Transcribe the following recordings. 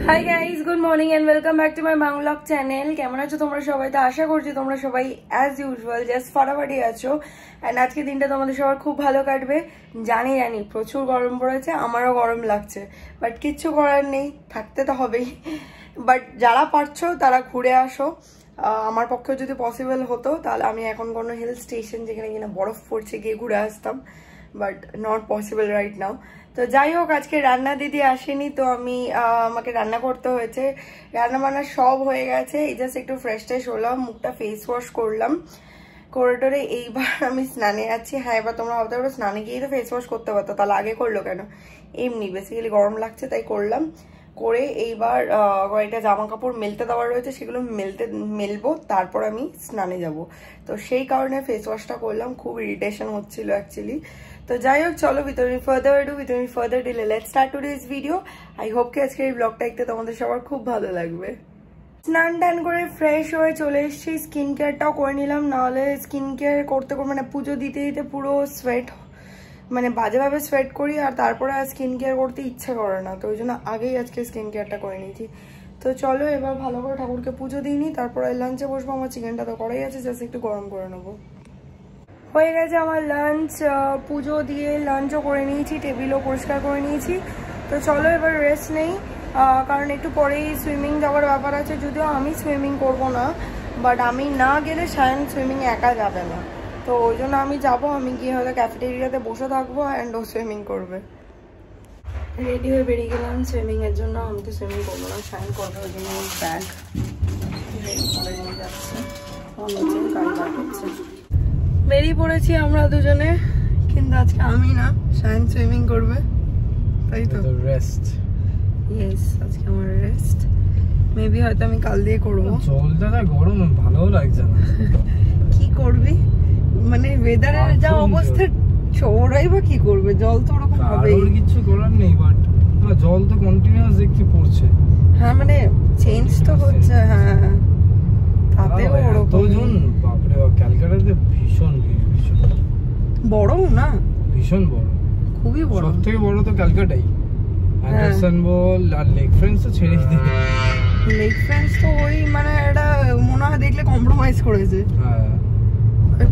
High guys, good morning and welcome back to my vlog channel. কেমন আছো তোমরা সবাই? তো আশা করছি তোমরা সবাই অ্যাজ ইউজুয়াল জাস্ট ফাটাফাটি আছো। অ্যান্ড আজকে দিনটা তোমাদের সবার খুব ভালো কাটবে। জানি প্রচুর গরম পড়েছে, আমারও গরম লাগছে, বাট কিচ্ছু করার নেই, থাকতে তো হবেই। বাট যারা পারছো তারা ঘুরে আসো। আমার পক্ষে যদি পসিবল হতো তাহলে আমি এখন কোনো হিল স্টেশন যেখানে কিনা বরফ পড়ছে গিয়ে ঘুরে আসতাম, but not possible right now. তো যাই হোক, আজকে রান্না দিদি আসেনি, তো আমাকে রান্না করতে হয়েছে। রান্না বান্না সব হয়ে গেছে, এই জাস্ট একটু ফ্রেশ ট্রেশ হলাম, মুখটা ফেস ওয়াশ করলাম করিডোরে। এইবার আমি স্নানে যাচ্ছি। হ্যাঁ, এবার তোমরা ভাবতে পারো স্নানে গিয়েই তো ফেস ওয়াশ করতে পারতো, তাহলে আগে করলো কেন? এমনি বেসিক্যালি গরম লাগছে তাই করলাম। করে এইবার কয়েকটা জামা কাপড় মেলতে দেওয়া রয়েছে, সেগুলো মেলবো, তারপর আমি স্নানে যাব। তো সেই কারণে ফেস ওয়াশটা করলাম, খুব ইরিটেশন হচ্ছিল অ্যাকচুয়ালি। তো যাই হোক, চলো without further delay let's start today's video. I hope কি আজকে এই ব্লগটা দেখতে তোমাদের সবার খুব ভালো লাগবে। স্নান টান করে ফ্রেশ হয়ে চলে এসেছি, স্কিন কেয়ারটাও করে নিলাম, নাহলে স্কিন কেয়ার করতে মানে পুজো দিতে দিতে পুরো সোয়েট, মানে বাজেভাবে সোয়েট করি, আর তারপরে আর স্কিন কেয়ার করতে ইচ্ছে করে না, তো ওই জন্য আগেই আজকে স্কিন কেয়ারটা করে নিয়েছি। তো চলো এবার ভালো করে ঠাকুরকে পুজো দিয়ে নিই, তারপরে লাঞ্চে বসবো। আমার চিকেনটা তো করাই আছে, জাস্ট একটু গরম করে নেবো। হয়ে গেছে আমার লাঞ্চ, পুজো দিয়ে লাঞ্চও করে নিয়েছি, টেবিলও পরিষ্কার করে নিয়েছি। তো চলো এবার রেস্ট নেই, কারণ একটু পরেই সুইমিং যাওয়ার ব্যাপার আছে। যদিও আমি সুইমিং করব না, বাট আমি না গেলে সায়ন সুইমিং একা যাবে না, তো ওই জন্য আমি যাবো। আমি গিয়ে হয়তো ক্যাফেটেরিয়াতে বসে থাকবো অ্যান্ড ও সুইমিং করবে। রেডি হয়ে বেরিয়ে গেলাম সুইমিংয়ের জন্য। আমি তো সুইমিং করবো না, সায়ন করবে, ওই জন্য ব্যাগ রেডি করে নিয়ে যাচ্ছে, গাড়ি বার করছে। বেরিয়ে পড়েছি আমরা দুজনে, কিন্তু আজকে আমি না, সায়ন সুইমিং করবে, তাই তো? রেস্ট, ইয়েস, আজকে আমার রেস্ট। মেবি হয়তো আমি কাল দিয়ে করবো। জলটা না গরম, ভালোও লাগছে না। কি করবি, মানে ওয়েদারের যা অবস্থা, ওরাই বা কি করবে? জল তো ওরকম হবেই, কিছু করার নেই, বাট জল তো কন্টিনিউয়াস দেখছি পড়ছে। হ্যাঁ, মানে চেঞ্জ তো হচ্ছে। হ্যাঁ, তাতেও ওরকম। বাপরে বাপ, ক্যালকাটাতে ভীষণ ভীষণ বড় না, ভীষণ বড়, খুবই বড়। সব থেকে বড় তো ক্যালকাটাই। অ্যান্ডারসন বল আর লেক ফ্রেন্ডস তো ছেড়েই দিই। লেক ফ্রেন্ডস তো ওই মানে এটা মনে হয় দেখলে কম্প্রোমাইজ করেছে। হ্যাঁ,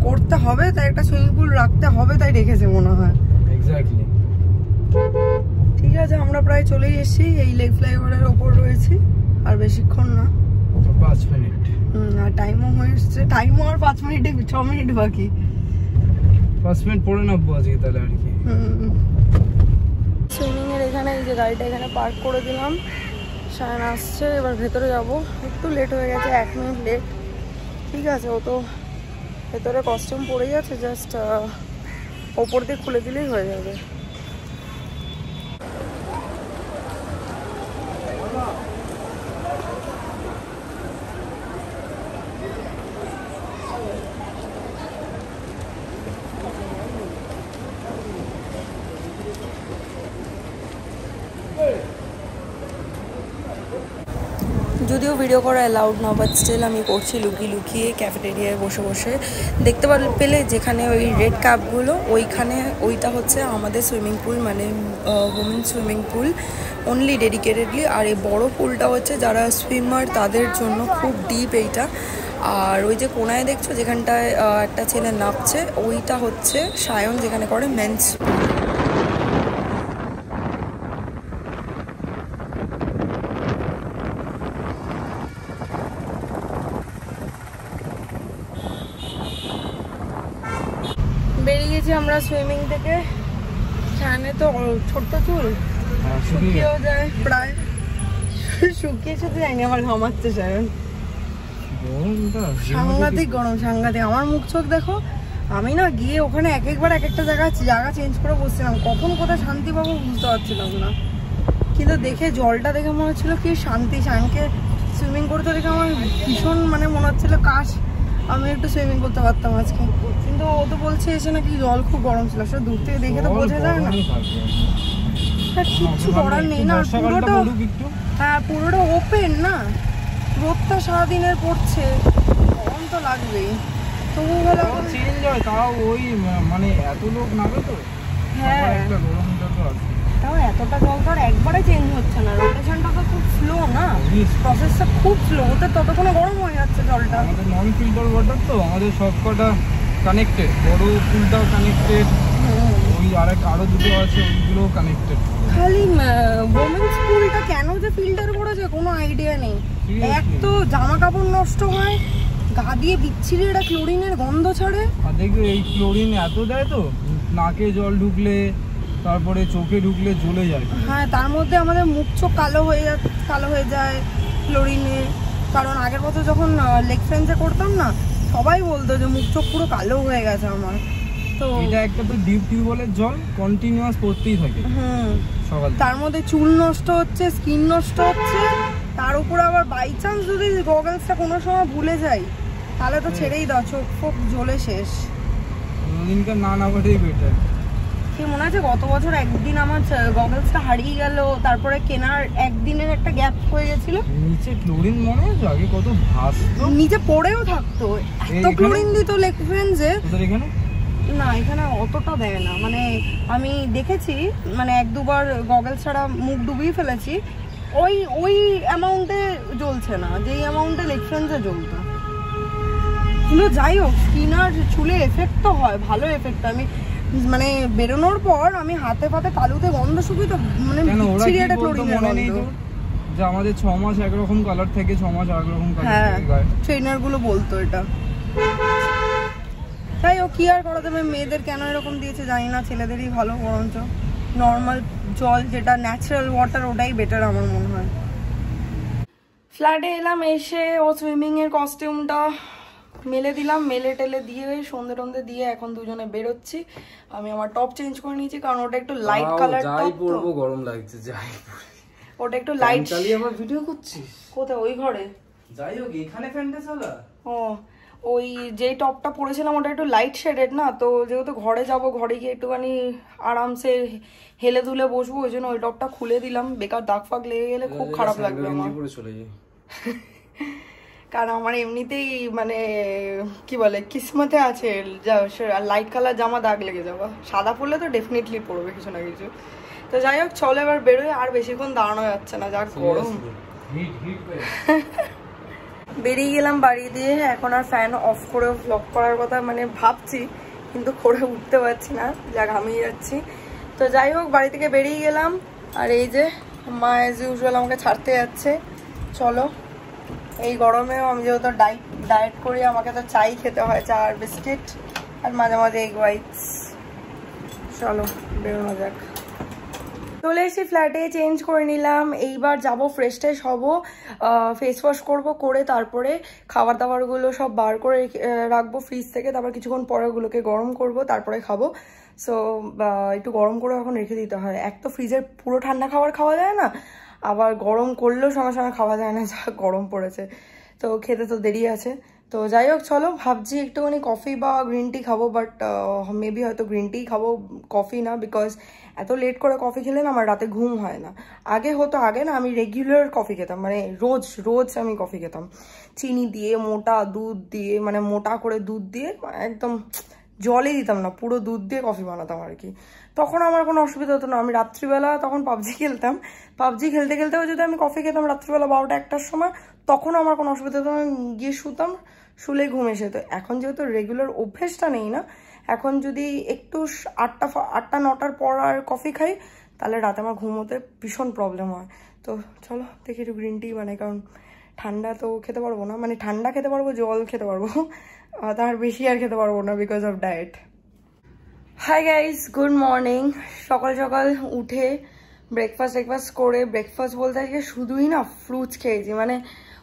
করতে হবে তাই, একটা সুইমিং পুল রাখতে হবে তাই রেখেছে মনে হয়। এক্স্যাক্টলি। ঠিক আছে, আমরা প্রায় চলেই এসেছি, এই লেক ফ্লাইওভারের ওপর রয়েছি, আর বেশিক্ষণ না, 5 মিনিট। আর টাইমও হয়ে এসছে, টাইমও আর 5 মিনিটে 6 মিনিট বাকি। 5 মিনিট পরে নামবো আজকে তাহলে আর কি। সুইমিং এর এখানে এই যে গাড়িটা এখানে পার্ক করে দিলাম, সায়ন আসছে, এবার ভেতরে যাব। একটু লেট হয়ে গেছে, 1 মিনিট লেট, ঠিক আছে। ও তো ভেতরে কস্টিউম পরেই আছে, জাস্ট ওপর দিয়ে খুলে দিলেই হয়ে যাবে। যদিও ভিডিও করা অ্যালাউড না, বাট স্টিল আমি করছি লুকিয়ে লুকিয়ে ক্যাফেটেরিয়ায় বসে বসে। দেখতে পেলে যেখানে ওই রেড কাপগুলো, ওইটা হচ্ছে আমাদের সুইমিং পুল, মানে women swimming pool, only dedicatedly. আর এই বড় পুলটা হচ্ছে যারা সুইমার তাদের জন্য, খুব ডিপ এইটা। আর ওই যে কোনায় দেখছো যেখানটায় একটা ছেলে নামছে, ওইটা হচ্ছে সায়ন যেখানে করে মেন্স। বেরিয়ে গেছি আমরা সুইমিং থেকে। সামনে তো ছোট্ট চুল, শুকিয়েও যায় প্রায়, শুকিয়ে শুধু যায়নি, আমার ঘামাচ্ছে সায়ন। সাংঘাতিক গরম, সাংঘাতিক। আমার মুখ চোখ দেখো, আমি না গিয়ে ওখানে একবার এক একটা জায়গা চেঞ্জ করে বসছিলাম, কখন কোথায় শান্তি পাবো বুঝতে পারছিলাম না। কিন্তু দেখে জলটা দেখে মনে হচ্ছিল কি শান্তি। সায়নকে সুইমিং করতে দেখে আমার ভীষণ মানে মনে হচ্ছিল কাশ আমি একটু সুইমিং করতে পারতাম আজকে, কিন্তু ও তো বলছে এসে নাকি জল খুব গরম ছিল। আসলে দূর থেকে দেখে তো বোঝা যায় না, কিচ্ছু করার নেই না। পুরোটা, হ্যাঁ পুরোটা ওপেন না, রোদটা সারাদিনের পড়ছে, গরম তো লাগবেই। তবু ভালো চেঞ্জ হয়, তাও ওই মানে এত লোক নামে তো। হ্যাঁ, একটা গরমটা তো আছে, তাও এতটা জল তো আর একবারে চেঞ্জ হচ্ছে না, রোটেশনটা তো খুব স্লো না, প্রসেসটা খুব স্লো, ওতে ততক্ষণে গরম হয়ে যাচ্ছে জলটা। আমাদের নন ফিল্টার ওয়াটার তো, আমাদের সবকটা কানেক্টেড, বড় পুলটাও কানেক্টেড, ওই আরো দুটো আছে ওইগুলোও কানেক্টেড। খালি ওমেন্স পুলটা কেন যে ফিল্টার করেছে কোনো আইডিয়া নেই। এক তো জামা কাপড় নষ্ট হয়, গা দিয়ে বিচ্ছিরি একটা ক্লোরিনের গন্ধ ছাড়ে। আর দেখবে এই ক্লোরিন এত দেয় তো, নাকে জল ঢুকলে তারপরে চোখে ঢুকলে জ্বলে যায়। হ্যাঁ, তার মধ্যে আমাদের মুখ চোখ কালো হয়ে যায় ক্লোরিনে। কারণ আগের বছর যখন লেগ ফ্রেন্সে করতাম না, সবাই বলতো যে মুখ চোখ পুরো কালো হয়ে গেছে আমার। তো এটা একটা তো ডিপ টিউবওয়েলের জল কন্টিনিউয়াস পড়তেই থাকে। সকাল তার মধ্যে চুল নষ্ট হচ্ছে, স্কিন নষ্ট হচ্ছে, তার উপর আবার বাই চান্স যদি গগলসটা কোনো সময় ভুলে যাই তাহলে তো ছেড়েই দাও, চোখ ফোক জ্বলে শেষ। দিনকে না নেওয়াটাই বেটার। কি মনে আছে গত বছর একদিন আমার গগলসটা হারিয়ে গেল, তারপরে কেনার একদিনের একটা গ্যাপ হয়ে গেছিল। নিচে ক্লোরিন মনে আছে আগে কত ভাসতো, নিচে পড়েও থাকতো, এত ক্লোরিন দিত লেগ ফ্রেন্সে। তোদের এখানে না, এখানে অতটা দেয় না, মানে আমি দেখেছি, মানে এক দুবার গগল ছাড়া মুখ ডুবিয়ে ফেলেছি, ওই অ্যামাউন্টে জ্বলছে না যেই অ্যামাউন্টে লেগ ফ্রেন্সে জ্বলতো। কিন্তু যাই হোক, স্কিন আর চুলে এফেক্ট তো হয়, ভালো এফেক্ট। আমি মানে বেরোনোর পর আমি হাতে ফাতে তালুতে গন্ধ শুকি তো, মানে বিচ্ছিরি একটা ক্লোরিনের গন্ধ। যে আমাদের 6 মাস একরকম কালার থাকে, 6 মাস একরকম কালার থাকে। হ্যাঁ, ট্রেনার গুলো বলতো এটা। তাই ও কি আর করা যাবে, মেয়েদের কেন এরকম দিয়েছে জানি না, ছেলেদেরই ভালো। বরঞ্চ নর্মাল জল যেটা ন্যাচারাল ওয়াটার ওটাই বেটার আমার মনে হয়। ফ্ল্যাটে এলাম, এসে ও সুইমিং এর কস্টিউমটা মেলে দিলাম, মেলে টেলে দিয়ে সন্ধে টন্ধে দিয়ে এখন দুজনে বেরোচ্ছি। আমি আমার টপ চেঞ্জ করে নিয়েছি কারণ ওটা একটু লাইট কালার টপ তো, গরম লাগছে। যাই ওটা একটু লাইট। চালিয়ে আবার ভিডিও করছিস কোথায়? ওই ঘরে। যাই হোক, এখানে ফ্যানটা চালা। ও, ওই যেই টপটা পরেছিলাম ওটা একটু লাইট শেডেড না, তো যেহেতু ঘরে যাব, ঘরে গিয়ে একটুখানি আরামসে হেলে দুলে বসবো, ওই জন্য ওই টপটা খুলে দিলাম। বেকার দাগ ফাগ লেগে গেলে খুব খারাপ লাগবে আমার। কারণ আমার এমনিতেই মানে কি বলে কিসমতে আছে লাইট কালার জামা দাগ লেগে যাওয়া, সাদা পরলে তো ডেফিনেটলি পড়বে কিছু না কিছু। তো যাই হোক, চলো এবার বেরোয়, আর বেশিক্ষণ দাঁড়ানো যাচ্ছে না, যা গরম। বেরিয়ে গেলাম বাড়ি দিয়ে, এখন আর ফ্যান অফ করে ব্লগ করার কথা মানে ভাবছি, কিন্তু করে উঠতে পারছি না, যা ঘামিয়ে যাচ্ছি। তো যাই হোক, বাড়ি থেকে বেরিয়ে গেলাম, আর এই যে মা অ্যাজ ইউজুয়াল আমাকে ছাড়তে যাচ্ছে। চলো, এই গরমেও আমি যেহেতু ডায়েট করি, আমাকে তো চাই খেতে হয়, চা আর বিস্কিট, আর মাঝে মাঝে এগ হোয়াইটস। চলো বেরোনো যাক। চলে এসে ফ্ল্যাটে চেঞ্জ করে নিলাম, এইবার যাব ফ্রেশ ট্রেশ হবো, ফেস ওয়াশ করবো, করে তারপরে খাবার দাবারগুলো সব বার করে রাখবো ফ্রিজ থেকে, তারপর কিছুক্ষণ পরে ওগুলোকে গরম করব, তারপরে খাবো। সো একটু গরম করে এখন রেখে দিতে হয়, এক তো ফ্রিজের পুরো ঠান্ডা খাবার খাওয়া যায় না, আবার গরম করলেও সঙ্গে সঙ্গে খাওয়া যায় না, যা গরম পড়েছে, তো খেতে তো দেরি আছে। তো যাই হোক, চলো ভাবছি একটুখানি কফি বা গ্রিন টি খাবো, বাট মেবি হয়তো গ্রিন টি খাবো, কফি না, বিকজ এত লেট করে কফি খেলে না আমার রাতে ঘুম হয় না। আগে হতো, আগে না আমি রেগুলার কফি খেতাম, মানে রোজ রোজ আমি কফি খেতাম, চিনি দিয়ে, মোটা দুধ দিয়ে, মানে মোটা করে দুধ দিয়ে, একদম জলে দিতাম না, পুরো দুধ দিয়ে কফি বানাতাম আর কি। তখন আমার কোনো অসুবিধা হতো না, আমি রাত্রিবেলা তখন পাবজি খেলতাম, পাবজি খেলতে খেলতেও যদি আমি কফি খেতাম রাত্রিবেলা 12টা-1টার সময়, তখন আমার কোনো অসুবিধা হতো না, গিয়ে শুতাম, শুলে ঘুম এসে যেত। এখন যেহেতু রেগুলার অভ্যেসটা নেই না, এখন যদি একটু 8টা-9টার পর আর কফি খাই, তাহলে রাতে আমার ঘুমোতে ভীষণ প্রবলেম হয়। তো চলো দেখি একটু গ্রিন টি বানাই, কারণ ঠান্ডা তো খেতে পারবো না, মানে ঠান্ডা খেতে পারবো, জল খেতে পারবো, তার বেশি আর খেতে পারবো না because of diet. Hi guys, good morning. সকাল সকাল উঠে ব্রেকফাস্ট করে, ব্রেকফাস্ট বলতে আজকে শুধুই না ফ্রুটস খেয়েছি, মানে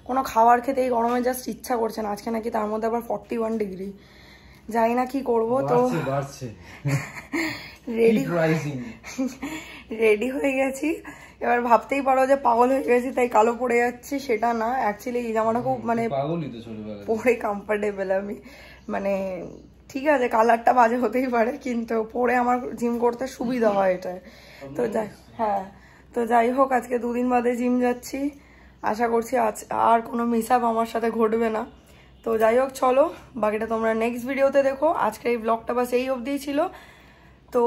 কোনো খাবার খেতে এই গরমে জাস্ট ইচ্ছা করছে না। আজকে নাকি তার মধ্যে আবার 41 ডিগ্রি, জানি না কি করবো। তো রেডি হয়ে গেছি, এবার ভাবতেই পারো যে পাগল হয়ে গেছি তাই কালো পড়ে যাচ্ছি, সেটা না, অ্যাকচুয়ালি এই জামাটা খুব মানে পরে কমফোর্টেবল আমি, মানে ঠিক আছে কালারটা বাজে হতেই পারে, কিন্তু পরে আমার জিম করতে সুবিধা হয় এটা। তো হ্যাঁ, তো যাই হোক, আজকে 2 দিন বাদে জিম যাচ্ছি, আশা করছি আর কোনো মিস আপ আমার সাথে ঘটবে না। তো যাই হোক, চলো বাকিটা তোমরা নেক্সট ভিডিওতে দেখো। আজকে এই ব্লগটা বাস এই অবধিই ছিল, তো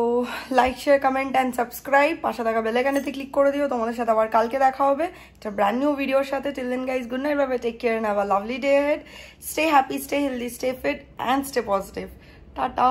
like share comment and subscribe, পাশে থাকা বেল আইকনেতে ক্লিক করে দিও। তোমাদের সাথে আবার কালকে দেখা হবে একটা ব্র্যান্ড নিউ ভিডিওর সাথে। Till then guys, good night, bye bye, take care, have a lovely day ahead, stay happy, stay healthy, stay fit and stay positive. Tata.